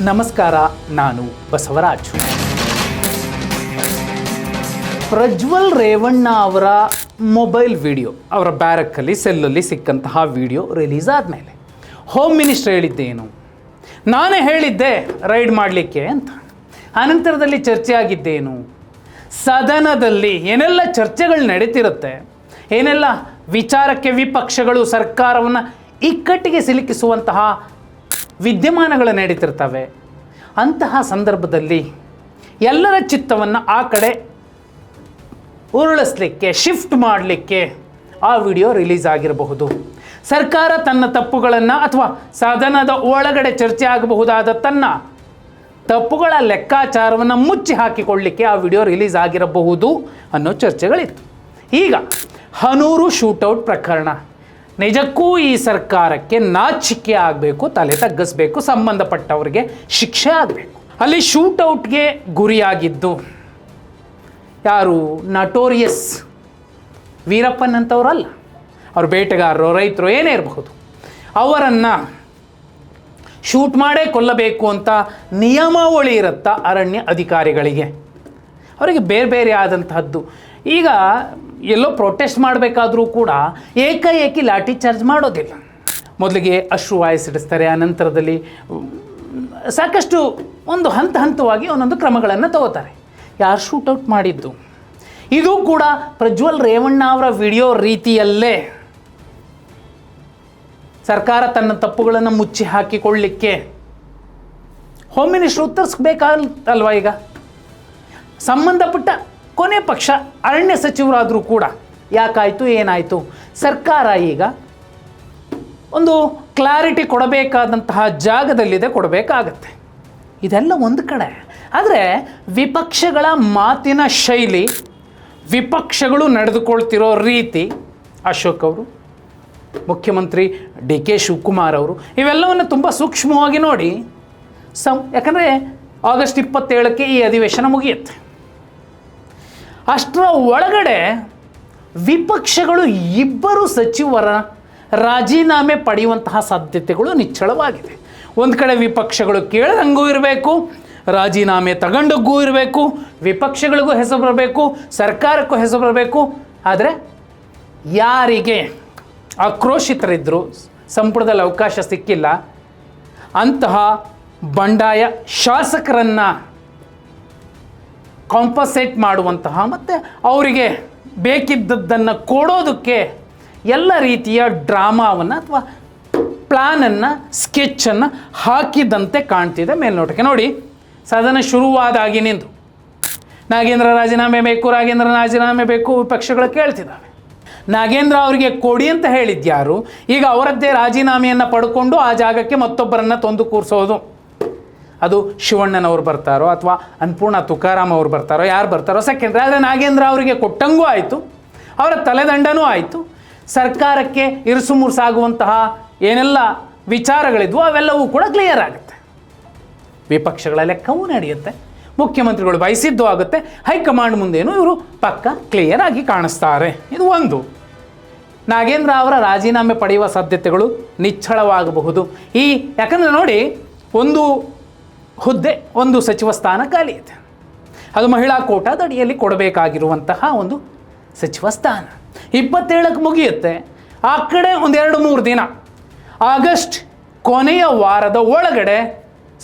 ನಮಸ್ಕಾರ, ನಾನು ಬಸವರಾಜ್. ಪ್ರಜ್ವಲ್ ರೇವಣ್ಣ ಅವರ ಮೊಬೈಲ್ ವಿಡಿಯೋ, ಅವರ ಬ್ಯಾರಕ್ಕಲ್ಲಿ ಸೆಲ್ಲಲ್ಲಿ ಸಿಕ್ಕಂತಹ ವಿಡಿಯೋ ರಿಲೀಸ್ ಆದಮೇಲೆ ಹೋಮ್ ಮಿನಿಸ್ಟರ್ ಹೇಳಿದ್ದೇನು, ನಾನೇ ಹೇಳಿದ್ದೆ ರೈಡ್ ಮಾಡಲಿಕ್ಕೆ ಅಂತ. ಅನಂತರದಲ್ಲಿ ಚರ್ಚೆ ಆಗಿದ್ದೇನು, ಸದನದಲ್ಲಿ ಏನೆಲ್ಲ ಚರ್ಚೆಗಳು ನಡೀತಿರುತ್ತೆ, ಏನೆಲ್ಲ ವಿಚಾರಕ್ಕೆ ವಿಪಕ್ಷಗಳು ಸರ್ಕಾರವನ್ನು ಇಕ್ಕಟ್ಟಿಗೆ ಸಿಲುಕಿಸುವಂತಹ ವಿದ್ಯಮಾನಗಳು ನಡೀತಿರ್ತವೆ. ಅಂತಹ ಸಂದರ್ಭದಲ್ಲಿ ಎಲ್ಲರ ಚಿತ್ತವನ್ನು ಆ ಕಡೆ ಉರುಳಿಸ್ಲಿಕ್ಕೆ, ಶಿಫ್ಟ್ ಮಾಡಲಿಕ್ಕೆ ಆ ವಿಡಿಯೋ ರಿಲೀಸ್ ಆಗಿರಬಹುದು. ಸರ್ಕಾರ ತನ್ನ ತಪ್ಪುಗಳನ್ನು ಅಥವಾ ಸದನದ ಒಳಗಡೆ ಚರ್ಚೆ ಆಗಬಹುದಾದ ತನ್ನ ತಪ್ಪುಗಳ ಲೆಕ್ಕಾಚಾರವನ್ನು ಮುಚ್ಚಿ ಹಾಕಿಕೊಳ್ಳಲಿಕ್ಕೆ ಆ ವಿಡಿಯೋ ರಿಲೀಸ್ ಆಗಿರಬಹುದು ಅನ್ನೋ ಚರ್ಚೆಗಳಿತ್ತು. ಈಗ ಹನೂರು ಶೂಟೌಟ್ ಪ್ರಕರಣ, ನಿಜಕ್ಕೂ ಈ ಸರ್ಕಾರಕ್ಕೆ ನಾಚಿಕೆ ಆಗಬೇಕು, ತಲೆ ತಗ್ಗಿಸ್ಬೇಕು, ಸಂಬಂಧಪಟ್ಟವರಿಗೆ ಶಿಕ್ಷೆ ಆಗಬೇಕು. ಅಲ್ಲಿ ಶೂಟೌಟ್ಗೆ ಗುರಿಯಾಗಿದ್ದು ಯಾರು, ನಟೋರಿಯಸ್ ವೀರಪ್ಪನ್ ಅಂತವರಲ್ಲ, ಅವರು ಬೇಟೆಗಾರರು, ರೈತರು, ಏನೇ ಇರಬಹುದು. ಅವರನ್ನು ಶೂಟ್ ಮಾಡೇ ಕೊಲ್ಲಬೇಕು ಅಂತ ನಿಯಮಾವಳಿ ಇರುತ್ತಾ ಅರಣ್ಯ ಅಧಿಕಾರಿಗಳಿಗೆ. ಅವರಿಗೆ ಬೇರೆ ಬೇರೆ ಆದಂತಹದ್ದು. ಈಗ ಎಲ್ಲೋ ಪ್ರೊಟೆಸ್ಟ್ ಮಾಡಬೇಕಾದ್ರೂ ಕೂಡ ಏಕಾಏಕಿ ಲಾಠಿ ಚಾರ್ಜ್ ಮಾಡೋದಿಲ್ಲ. ಮೊದಲಿಗೆ ಅಶ್ರುವಾಯು ಸಿಡಿಸ್ತಾರೆ, ಅನಂತರದಲ್ಲಿ ಸಾಕಷ್ಟು ಒಂದು ಹಂತವಾಗಿ ಒಂದೊಂದು ಕ್ರಮಗಳನ್ನು ತಗೋತಾರೆ. ಯಾರು ಶೂಟೌಟ್ ಮಾಡಿದ್ದು, ಇದು ಕೂಡ ಪ್ರಜ್ವಲ್ ರೇವಣ್ಣ ಅವರ ವಿಡಿಯೋ ರೀತಿಯಲ್ಲೇ ಸರ್ಕಾರ ತನ್ನ ತಪ್ಪುಗಳನ್ನು ಮುಚ್ಚಿ ಹಾಕಿಕೊಳ್ಳಲಿಕ್ಕೆ ಹೋಮ್ ಮಿನಿಸ್ಟರ್ ಉತ್ತರಿಸ್ಬೇಕಲ್ವ. ಈಗ ಸಂಬಂಧಪಟ್ಟ ಕೊನೆ ಪಕ್ಷ ಅರಣ್ಯ ಸಚಿವರಾದರೂ ಕೂಡ ಯಾಕಾಯಿತು, ಏನಾಯಿತು, ಸರ್ಕಾರ ಈಗ ಒಂದು ಕ್ಲಾರಿಟಿ ಕೊಡಬೇಕಾದಂತಹ ಜಾಗದಲ್ಲಿದೆ, ಕೊಡಬೇಕಾಗತ್ತೆ. ಇದೆಲ್ಲ ಒಂದು ಕಡೆ. ಆದರೆ ವಿಪಕ್ಷಗಳ ಮಾತಿನ ಶೈಲಿ, ವಿಪಕ್ಷಗಳು ನಡೆದುಕೊಳ್ತಿರೋ ರೀತಿ, ಅಶೋಕ್ ಅವರು, ಮುಖ್ಯಮಂತ್ರಿ ಡಿ.ಕೆ. ಶಿವಕುಮಾರ್ ಅವರು, ಇವೆಲ್ಲವನ್ನು ತುಂಬ ಸೂಕ್ಷ್ಮವಾಗಿ ನೋಡಿ. ಯಾಕಂದರೆ ಆಗಸ್ಟ್ 27ಕ್ಕೆ ಈ ಅಧಿವೇಶನ ಮುಗಿಯುತ್ತೆ. ಅಷ್ಟರ ಒಳಗಡೆ ವಿಪಕ್ಷಗಳು ಇಬ್ಬರು ಸಚಿವರ ರಾಜೀನಾಮೆ ಪಡೆಯುವಂತಹ ಸಾಧ್ಯತೆಗಳು ನಿಚ್ಚಳವಾಗಿದೆ. ಒಂದು ಕಡೆ ವಿಪಕ್ಷಗಳು ಕೇಳದಂಗೂ ಇರಬೇಕು, ರಾಜೀನಾಮೆ ತಗೊಂಡೋಗೂ ಇರಬೇಕು, ವಿಪಕ್ಷಗಳಿಗೂ ಹೆಸರು ಬರಬೇಕು, ಸರ್ಕಾರಕ್ಕೂ ಹೆಸರು ಬರಬೇಕು. ಆದರೆ ಯಾರಿಗೆ ಆಕ್ರೋಶಿತರಿದ್ದರು, ಸಂಪುಟದಲ್ಲಿ ಅವಕಾಶ ಸಿಕ್ಕಿಲ್ಲ, ಅಂತಹ ಬಂಡಾಯ ಶಾಸಕರನ್ನು ಕಾಂಪನ್ಸೇಟ್ ಮಾಡುವಂತಹ ಮತ್ತು ಅವರಿಗೆ ಬೇಕಿದ್ದದ್ದನ್ನು ಕೊಡೋದಕ್ಕೆ ಎಲ್ಲ ರೀತಿಯ ಡ್ರಾಮಾವನ್ನು ಅಥವಾ ಪ್ಲ್ಯಾನನ್ನು, ಸ್ಕೆಚ್ಚನ್ನು ಹಾಕಿದಂತೆ ಕಾಣ್ತಿದೆ ಮೇಲ್ನೋಟಕ್ಕೆ. ನೋಡಿ, ಸದನ ಶುರುವಾದಾಗಿನಿಂದ ನಾಗೇಂದ್ರ ರಾಜೀನಾಮೆ ಬೇಕು, ರಾಜೇಂದ್ರ ರಾಜೀನಾಮೆ ಬೇಕು, ವಿಪಕ್ಷಗಳು ಕೇಳ್ತಿದ್ದಾವೆ. ನಾಗೇಂದ್ರ ಅವರಿಗೆ ಕೊಡಿ ಅಂತ ಹೇಳಿದ್ಯಾರು, ಈಗ ಅವರದ್ದೇ ರಾಜೀನಾಮೆಯನ್ನು ಪಡ್ಕೊಂಡು ಆ ಜಾಗಕ್ಕೆ ಮತ್ತೊಬ್ಬರನ್ನು ತಂದು ಕೂರಿಸೋದು. ಅದು ಶಿವಣ್ಣನವ್ರು ಬರ್ತಾರೋ ಅಥವಾ ಅನ್ನಪೂರ್ಣ ತುಕಾರಾಮ್ ಅವರು ಬರ್ತಾರೋ, ಯಾರು ಬರ್ತಾರೋ ಸೆಕೆಂಡ್ರಿ. ಆದರೆ ನಾಗೇಂದ್ರ ಅವರಿಗೆ ಕೊಟ್ಟಂಗೂ ಆಯಿತು, ಅವರ ತಲೆದಂಡನೂ ಆಯಿತು. ಸರ್ಕಾರಕ್ಕೆ ಇರುಸು ಮುರುಸಾಗುವಂತಹ ಏನೆಲ್ಲ ವಿಚಾರಗಳಿದ್ವು ಅವೆಲ್ಲವೂ ಕೂಡ ಕ್ಲಿಯರ್ ಆಗುತ್ತೆ. ವಿಪಕ್ಷಗಳ ಲೆಕ್ಕವೂ ನಡೆಯುತ್ತೆ, ಮುಖ್ಯಮಂತ್ರಿಗಳು ಬಯಸಿದ್ದು ಆಗುತ್ತೆ, ಹೈಕಮಾಂಡ್ ಮುಂದೇನು ಇವರು ಪಕ್ಕ ಕ್ಲಿಯರ್ ಆಗಿ ಕಾಣಿಸ್ತಾರೆ. ಇದು ಒಂದು. ನಾಗೇಂದ್ರ ಅವರ ರಾಜೀನಾಮೆ ಪಡೆಯುವ ಸಾಧ್ಯತೆಗಳು ನಿಚ್ಚಳವಾಗಬಹುದು. ಯಾಕಂದರೆ ನೋಡಿ, ಒಂದು ಹುದ್ದೆ, ಒಂದು ಸಚಿವ ಸ್ಥಾನ ಖಾಲಿ ಇದೆ. ಅದು ಮಹಿಳಾ ಕೋಟಾದ ಅಡಿಯಲ್ಲಿ ಕೊಡಬೇಕಾಗಿರುವಂತಹ ಒಂದು ಸಚಿವ ಸ್ಥಾನ. 27ಕ್ಕೆ ಮುಗಿಯುತ್ತೆ. ಆ ಕಡೆ ಒಂದು 2-3 ದಿನ, ಆಗಸ್ಟ್ ಕೊನೆಯ ವಾರದ ಒಳಗಡೆ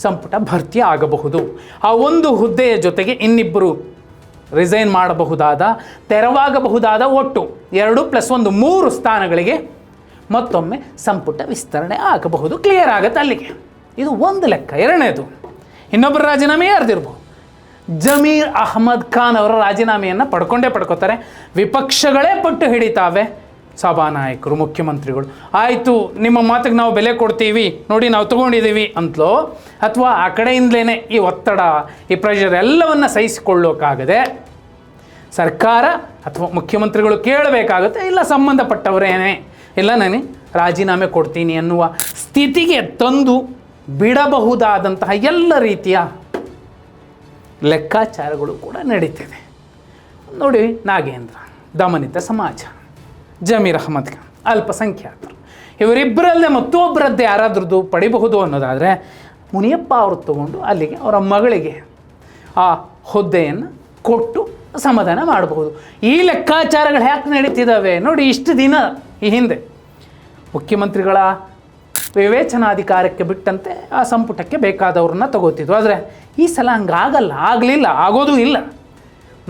ಸಂಪುಟ ಭರ್ತಿ ಆಗಬಹುದು. ಆ ಒಂದು ಹುದ್ದೆಯ ಜೊತೆಗೆ ಇನ್ನಿಬ್ಬರು ರಿಸೈನ್ ಮಾಡಬಹುದಾದ, ತೆರವಾಗಬಹುದಾದ ಒಟ್ಟು 2+1 3 ಸ್ಥಾನಗಳಿಗೆ ಮತ್ತೊಮ್ಮೆ ಸಂಪುಟ ವಿಸ್ತರಣೆ ಆಗಬಹುದು. ಕ್ಲಿಯರ್ ಆಗುತ್ತೆ ಅಲ್ಲಿಗೆ. ಇದು ಒಂದು ಲೆಕ್ಕ. ಎರಡನೇದು, ಇನ್ನೊಬ್ಬರ ರಾಜೀನಾಮೆ ಯಾರ್ದಿರ್ಬೋದು. ಜಮೀರ್ ಅಹ್ಮದ್ ಖಾನ್ ಅವರ ರಾಜೀನಾಮೆಯನ್ನು ಪಡ್ಕೋತಾರೆ. ವಿಪಕ್ಷಗಳೇ ಪಟ್ಟು ಹಿಡಿತಾವೆ. ಸಭಾನಾಯಕರು, ಮುಖ್ಯಮಂತ್ರಿಗಳು, ಆಯಿತು ನಿಮ್ಮ ಮಾತಿಗೆ ನಾವು ಬೆಲೆ ಕೊಡ್ತೀವಿ, ನೋಡಿ ನಾವು ತೊಗೊಂಡಿದ್ದೀವಿ ಅಂತಲೋ, ಅಥವಾ ಆ ಕಡೆಯಿಂದಲೇ ಈ ಒತ್ತಡ, ಈ ಪ್ರೆಷರ್ ಎಲ್ಲವನ್ನು ಸಹಿಸಿಕೊಳ್ಳೋಕ್ಕಾಗದೆ ಸರ್ಕಾರ ಅಥವಾ ಮುಖ್ಯಮಂತ್ರಿಗಳು ಕೇಳಬೇಕಾಗುತ್ತೆ, ಇಲ್ಲ ಸಂಬಂಧಪಟ್ಟವರೇನೇ ಇಲ್ಲ ನಾನು ರಾಜೀನಾಮೆ ಕೊಡ್ತೀನಿ ಅನ್ನುವ ಸ್ಥಿತಿಗೆ ತಂದು ಬಿಡಬಹುದಾದಂತಹ ಎಲ್ಲ ರೀತಿಯ ಲೆಕ್ಕಾಚಾರಗಳು ಕೂಡ ನಡೀತಿದೆ. ನೋಡಿ, ನಾಗೇಂದ್ರ ದಮನಿತ ಸಮಾಜ, ಜಮೀರ್ ಅಹ್ಮದ್ ಖಾನ್ ಅಲ್ಪಸಂಖ್ಯಾತರು, ಇವರಿಬ್ಬರಲ್ಲೇ ಮತ್ತೊಬ್ಬರದ್ದೇ ಯಾರಾದ್ರದ್ದು ಪಡಿಬಹುದು ಅನ್ನೋದಾದರೆ ಮುನಿಯಪ್ಪ ಅವರು ತಗೊಂಡು ಅಲ್ಲಿಗೆ ಅವರ ಮಗಳಿಗೆ ಆ ಹುದ್ದೆಯನ್ನು ಕೊಟ್ಟು ಸಮಾಧಾನ ಮಾಡಬಹುದು. ಈ ಲೆಕ್ಕಾಚಾರಗಳು ಯಾಕೆ ನಡೀತಿದ್ದಾವೆ ನೋಡಿ. ಇಷ್ಟು ದಿನ ಈ ಹಿಂದೆ ಮುಖ್ಯಮಂತ್ರಿಗಳ ವಿವೇಚನಾಧಿಕಾರಕ್ಕೆ ಬಿಟ್ಟಂತೆ ಆ ಸಂಪುಟಕ್ಕೆ ಬೇಕಾದವ್ರನ್ನ ತಗೋತಿದ್ರು. ಆದರೆ ಈ ಸಲ ಹಂಗಾಗಲ್ಲ, ಆಗಲಿಲ್ಲ, ಆಗೋದೂ ಇಲ್ಲ.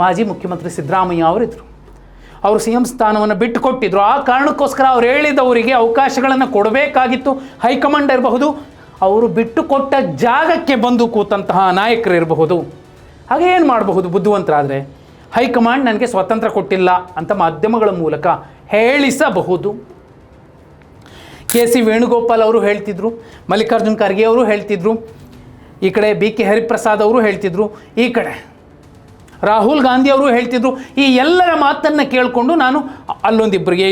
ಮಾಜಿ ಮುಖ್ಯಮಂತ್ರಿ ಸಿದ್ದರಾಮಯ್ಯ ಅವರಿದ್ದರು, ಅವರು ಸಿ ಎಂ ಸ್ಥಾನವನ್ನು ಬಿಟ್ಟು ಕೊಟ್ಟಿದ್ರು. ಆ ಕಾರಣಕ್ಕೋಸ್ಕರ ಅವ್ರು ಹೇಳಿದವರಿಗೆ ಅವಕಾಶಗಳನ್ನು ಕೊಡಬೇಕಾಗಿತ್ತು. ಹೈಕಮಾಂಡ್ ಇರಬಹುದು, ಅವರು ಬಿಟ್ಟು ಕೊಟ್ಟ ಜಾಗಕ್ಕೆ ಬಂದು ಕೂತಂತಹ ನಾಯಕರು ಇರಬಹುದು. ಹಾಗೆ ಏನು ಮಾಡಬಹುದು ಬುದ್ಧಿವಂತರಾದರೆ? ಹೈಕಮಾಂಡ್ ನನಗೆ ಸ್ವಾತಂತ್ರ್ಯ ಕೊಟ್ಟಿಲ್ಲ ಅಂತ ಮಾಧ್ಯಮಗಳ ಮೂಲಕ ಹೇಳಿಸಬಹುದು. ಕೆ ಸಿ ವೇಣುಗೋಪಾಲ್ ಅವರು ಹೇಳ್ತಿದ್ರು, ಮಲ್ಲಿಕಾರ್ಜುನ್ ಖರ್ಗೆ ಅವರು ಹೇಳ್ತಿದ್ರು, ಈ ಕಡೆ ಬಿ ಕೆ ಹರಿಪ್ರಸಾದ್ ಅವರು ಹೇಳ್ತಿದ್ರು, ಈ ಕಡೆ ರಾಹುಲ್ ಗಾಂಧಿ ಅವರು ಹೇಳ್ತಿದ್ರು. ಈ ಎಲ್ಲರ ಮಾತನ್ನು ಕೇಳಿಕೊಂಡು ನಾನು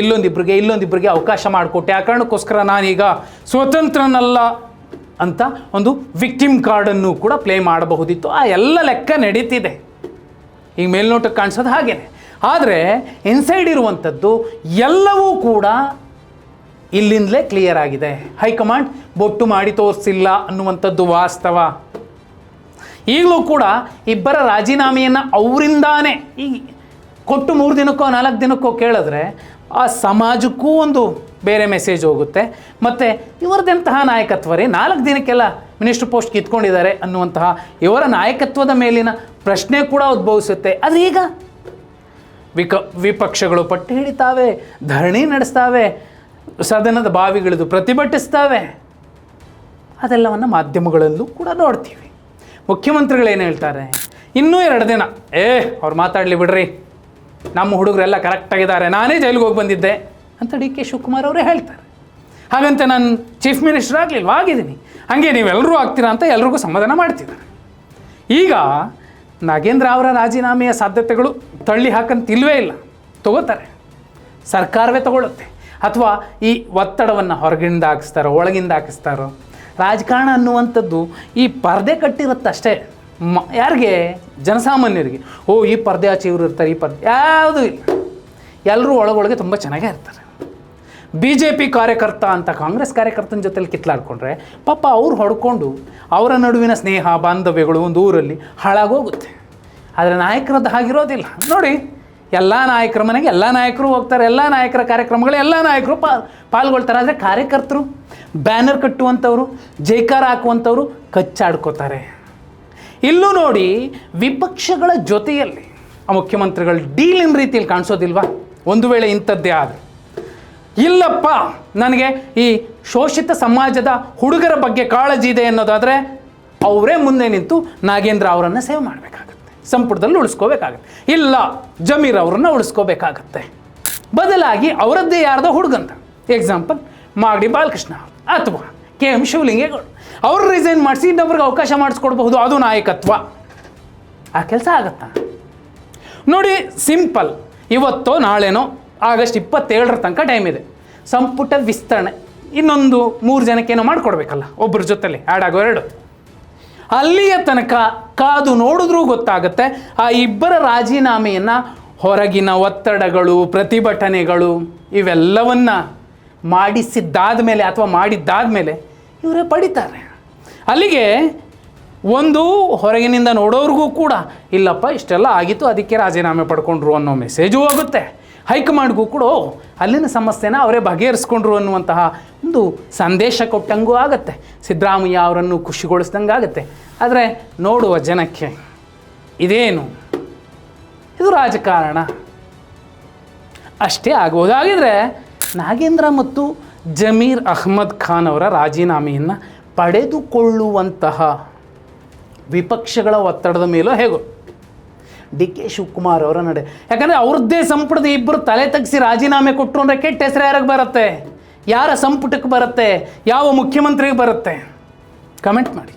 ಇಲ್ಲೊಂದಿಬ್ಬರಿಗೆ ಅವಕಾಶ ಮಾಡಿಕೊಟ್ಟೆ. ಆ ಕಾರಣಕ್ಕೋಸ್ಕರ ನಾನೀಗ ಸ್ವತಂತ್ರನಲ್ಲ ಅಂತ ಒಂದು ವಿಕ್ಟಿಮ್ ಕಾರ್ಡನ್ನು ಕೂಡ ಪ್ಲೇ ಮಾಡಬಹುದಿತ್ತು. ಆ ಎಲ್ಲ ಲೆಕ್ಕ ನಡೀತಿದೆ. ಈಗ ಮೇಲ್ನೋಟಕ್ಕೆ ಕಾಣಿಸೋದು ಹಾಗೇನೆ. ಆದರೆ ಇನ್ಸೈಡ್ ಇರುವಂಥದ್ದು ಎಲ್ಲವೂ ಕೂಡ ಇಲ್ಲಿಂದಲೇ ಕ್ಲಿಯರ್ ಆಗಿದೆ. ಹೈಕಮಾಂಡ್ ಬೊಟ್ಟು ಮಾಡಿ ತೋರಿಸಿಲ್ಲ ಅನ್ನುವಂಥದ್ದು ವಾಸ್ತವ. ಈಗಲೂ ಕೂಡ ಇಬ್ಬರ ರಾಜೀನಾಮೆಯನ್ನು ಅವರಿಂದಾನೇ ಈ ಕೊಟ್ಟು 3 ದಿನಕ್ಕೋ 4 ದಿನಕ್ಕೋ ಕೇಳಿದ್ರೆ ಆ ಸಮಾಜಕ್ಕೂ ಒಂದು ಬೇರೆ ಮೆಸೇಜ್ ಹೋಗುತ್ತೆ. ಮತ್ತು ಇವರದಂತಹ ನಾಯಕತ್ವ ರೀ 4 ದಿನಕ್ಕೆಲ್ಲ ಮಿನಿಸ್ಟ್ರ್ ಪೋಸ್ಟ್ ಕಿತ್ಕೊಂಡಿದ್ದಾರೆ ಅನ್ನುವಂತಹ ಇವರ ನಾಯಕತ್ವದ ಮೇಲಿನ ಪ್ರಶ್ನೆ ಕೂಡ ಉದ್ಭವಿಸುತ್ತೆ. ಆದರೆ ಈಗ ವಿಪಕ್ಷಗಳು ಪಟ್ಟು ಹಿಡಿತಾವೆ, ಧರಣಿ ನಡೆಸ್ತಾವೆ, ಸದನದ ಬಾವಿಗಿಳಿದು ಪ್ರತಿಭಟಿಸ್ತಾವೆ. ಅದೆಲ್ಲವನ್ನು ಮಾಧ್ಯಮಗಳಲ್ಲೂ ಕೂಡ ನೋಡ್ತೀವಿ. ಮುಖ್ಯಮಂತ್ರಿಗಳೇನು ಹೇಳ್ತಾರೆ, ಇನ್ನೂ 2 ದಿನ ಅವ್ರು ಮಾತಾಡಲಿ ಬಿಡ್ರಿ, ನಮ್ಮ ಹುಡುಗರೆಲ್ಲ ಕರೆಕ್ಟಾಗಿದ್ದಾರೆ, ನಾನೇ ಜೈಲಿಗೆ ಹೋಗಿ ಬಂದಿದ್ದೆ ಅಂತ ಡಿ ಕೆ ಶಿವಕುಮಾರ್ ಅವರೇ ಹೇಳ್ತಾರೆ. ಹಾಗಂತ ನಾನು ಚೀಫ್ ಮಿನಿಸ್ಟರ್ ಆಗಲಿಲ್ವಾ? ಆಗಿದ್ದೀನಿ. ಹಾಗೆ ನೀವೆಲ್ಲರೂ ಆಗ್ತೀರಾ ಅಂತ ಎಲ್ರಿಗೂ ಸಮಾಧಾನ ಮಾಡ್ತಿದ್ದಾರೆ. ಈಗ ನಾಗೇಂದ್ರ ಅವರ ರಾಜೀನಾಮೆಯ ಸಾಧ್ಯತೆಗಳು ತಳ್ಳಿ ಹಾಕಂತಿಲ್ವೇ ಇಲ್ಲ. ತಗೋತಾರೆ, ಸರ್ಕಾರವೇ ತಗೊಳ್ಳುತ್ತೆ. ಅಥವಾ ಈ ಒತ್ತಡವನ್ನು ಹೊರಗಿಂದ ಹಾಕಿಸ್ತಾರೋ ಒಳಗಿಂದ ಹಾಕಿಸ್ತಾರೋ. ರಾಜಕಾರಣ ಅನ್ನುವಂಥದ್ದು ಈ ಪರದೆ ಕಟ್ಟಿರುತ್ತಷ್ಟೇ. ಯಾರಿಗೆ? ಜನಸಾಮಾನ್ಯರಿಗೆ. ಈ ಪರದೆ ಆಚೆ ಇವರು ಇರ್ತಾರೆ, ಈ ಪರದೆ ಯಾವುದೂ ಇಲ್ಲ. ಎಲ್ಲರೂ ಒಳಗೊಳಗೆ ತುಂಬ ಚೆನ್ನಾಗೇ ಇರ್ತಾರೆ. BJP ಕಾರ್ಯಕರ್ತ ಅಂತ ಕಾಂಗ್ರೆಸ್ ಕಾರ್ಯಕರ್ತನ ಜೊತೆಲಿ ಕಿತ್ಲಾಡ್ಕೊಂಡ್ರೆ ಪಾಪ ಅವ್ರು ಹೊಡ್ಕೊಂಡು ಅವರ ನಡುವಿನ ಸ್ನೇಹ ಬಾಂಧವ್ಯಗಳು ಒಂದು ಊರಲ್ಲಿ ಹಾಳಾಗೋಗುತ್ತೆ. ಆದರೆ ನಾಯಕರದ್ದು ಹಾಗಿರೋದಿಲ್ಲ ನೋಡಿ. ಎಲ್ಲ ನಾಯಕರ ಮನೆಗೆ ಎಲ್ಲ ನಾಯಕರು ಹೋಗ್ತಾರೆ, ಎಲ್ಲ ನಾಯಕರ ಕಾರ್ಯಕ್ರಮಗಳು ಎಲ್ಲ ನಾಯಕರು ಪಾಲ್ಗೊಳ್ತಾರೆ. ಆದರೆ ಕಾರ್ಯಕರ್ತರು, ಬ್ಯಾನರ್ ಕಟ್ಟುವಂಥವ್ರು, ಜೈಕಾರ ಹಾಕುವಂಥವ್ರು ಕಚ್ಚಾಡ್ಕೋತಾರೆ. ಇಲ್ಲೂ ನೋಡಿ, ವಿಪಕ್ಷಗಳ ಜೊತೆಯಲ್ಲಿ ಆ ಮುಖ್ಯಮಂತ್ರಿಗಳು ಡೀಲಿನ ರೀತಿಯಲ್ಲಿ ಕಾಣಿಸೋದಿಲ್ವಾ? ಒಂದು ವೇಳೆ ಇಂಥದ್ದೇ ಆದರೆ, ಇಲ್ಲಪ್ಪ ನನಗೆ ಈ ಶೋಷಿತ ಸಮಾಜದ ಹುಡುಗರ ಬಗ್ಗೆ ಕಾಳಜಿ ಇದೆ ಅನ್ನೋದಾದರೆ ಅವರೇ ಮುಂದೆ ನಿಂತು ನಾಗೇಂದ್ರ ಅವರನ್ನು ಸೇವ್ ಮಾಡಬೇಕಾಗುತ್ತೆ, ಸಂಪುಟದಲ್ಲಿ ಉಳಿಸ್ಕೋಬೇಕಾಗತ್ತೆ. ಇಲ್ಲ, ಜಮೀರ್ ಅವರನ್ನು ಉಳಿಸ್ಕೋಬೇಕಾಗತ್ತೆ. ಬದಲಾಗಿ ಅವರದ್ದೇ ಯಾರ್ದೋ ಹುಡುಗಂತ, ಎಕ್ಸಾಂಪಲ್ ಮಾಗಡಿ ಬಾಲಕೃಷ್ಣ ಅಥವಾ KM ಶಿವಲಿಂಗೇಗೌಡ ಅವರು ರಿಸೈನ್ ಮಾಡಿಸಿ ಇನ್ನೊಬ್ರಿಗೆ ಅವಕಾಶ ಮಾಡಿಸ್ಕೊಡ್ಬಹುದು. ಅದು ನಾಯಕತ್ವ. ಆ ಕೆಲಸ ಆಗತ್ತಾ ನೋಡಿ. ಸಿಂಪಲ್, ಇವತ್ತೋ ನಾಳೆನೋ ಆಗಸ್ಟ್ 27 ತನಕ ಟೈಮ್ ಇದೆ. ಸಂಪುಟ ವಿಸ್ತರಣೆ ಇನ್ನೊಂದು 3 ಜನಕ್ಕೇನೋ ಮಾಡಿಕೊಡ್ಬೇಕಲ್ಲ, ಒಬ್ಬರ ಜೊತೆಲಿ ಆ್ಯಡ್ ಆಗೋ 2. ಅಲ್ಲಿಯ ತನಕ ಕಾದು ನೋಡಿದ್ರೂ ಗೊತ್ತಾಗುತ್ತೆ ಆ ಇಬ್ಬರ ರಾಜೀನಾಮೆಯನ್ನು ಹೊರಗಿನ ಒತ್ತಡಗಳು, ಪ್ರತಿಭಟನೆಗಳು ಇವೆಲ್ಲವನ್ನು ಮಾಡಿಸಿದ್ದಾದ ಮೇಲೆ ಅಥವಾ ಮಾಡಿದ್ದಾದ ಮೇಲೆ ಇವರೇ ಪಡಿತಾರೆ. ಅಲ್ಲಿಗೆ ಒಂದು ಹೊರಗಿನಿಂದ ನೋಡೋರಿಗೂ ಕೂಡ ಇಲ್ಲಪ್ಪ ಇಷ್ಟೆಲ್ಲ ಆಗಿತ್ತು ಅದಕ್ಕೆ ರಾಜೀನಾಮೆ ಪಡ್ಕೊಂಡ್ರು ಅನ್ನೋ ಮೆಸೇಜು ಹೋಗುತ್ತೆ. ಹೈಕಮಾಂಡ್ಗೂ ಕೂಡ ಅಲ್ಲಿನ ಸಮಸ್ಯೆನ ಅವರೇ ಬಗೆಹರಿಸ್ಕೊಂಡ್ರು ಅನ್ನುವಂತಹ ಒಂದು ಸಂದೇಶ ಕೊಟ್ಟಂಗೂ ಆಗುತ್ತೆ. ಸಿದ್ದರಾಮಯ್ಯ ಅವರನ್ನು ಖುಷಿಗೊಳಿಸ್ದಂಗೆ ಆಗುತ್ತೆ. ಆದರೆ ನೋಡುವ ಜನಕ್ಕೆ ಇದೇನು, ಇದು ರಾಜಕಾರಣ ಅಷ್ಟೇ ಆಗ್ಬೋದು. ಹಾಗಿದ್ರೆ ನಾಗೇಂದ್ರ ಮತ್ತು ಜಮೀರ್ ಅಹ್ಮದ್ ಖಾನ್ ಅವರ ರಾಜೀನಾಮೆಯನ್ನು ಪಡೆದುಕೊಳ್ಳುವಂತಹ ವಿಪಕ್ಷಗಳ ಒತ್ತಡದ ಮೇಲೂ ಹೇಗೋ ಡಿ ಕೆ ಶಿವಕುಮಾರ್ ಅವರ ನಡೆ. ಯಾಕಂದರೆ ಅವ್ರದ್ದೇ ಸಂಪುಟದ ಇಬ್ಬರು ತಲೆ ತಗ್ಸಿ ರಾಜೀನಾಮೆ ಕೊಟ್ಟರು ಅಂದರೆ ಕೆಟ್ಟ ಹೆಸರು ಯಾರಿಗೆ ಬರುತ್ತೆ? ಯಾರ ಸಂಪುಟಕ್ಕೆ ಬರುತ್ತೆ? ಯಾವ ಮುಖ್ಯಮಂತ್ರಿಗೆ ಬರುತ್ತೆ? ಕಮೆಂಟ್ ಮಾಡಿ.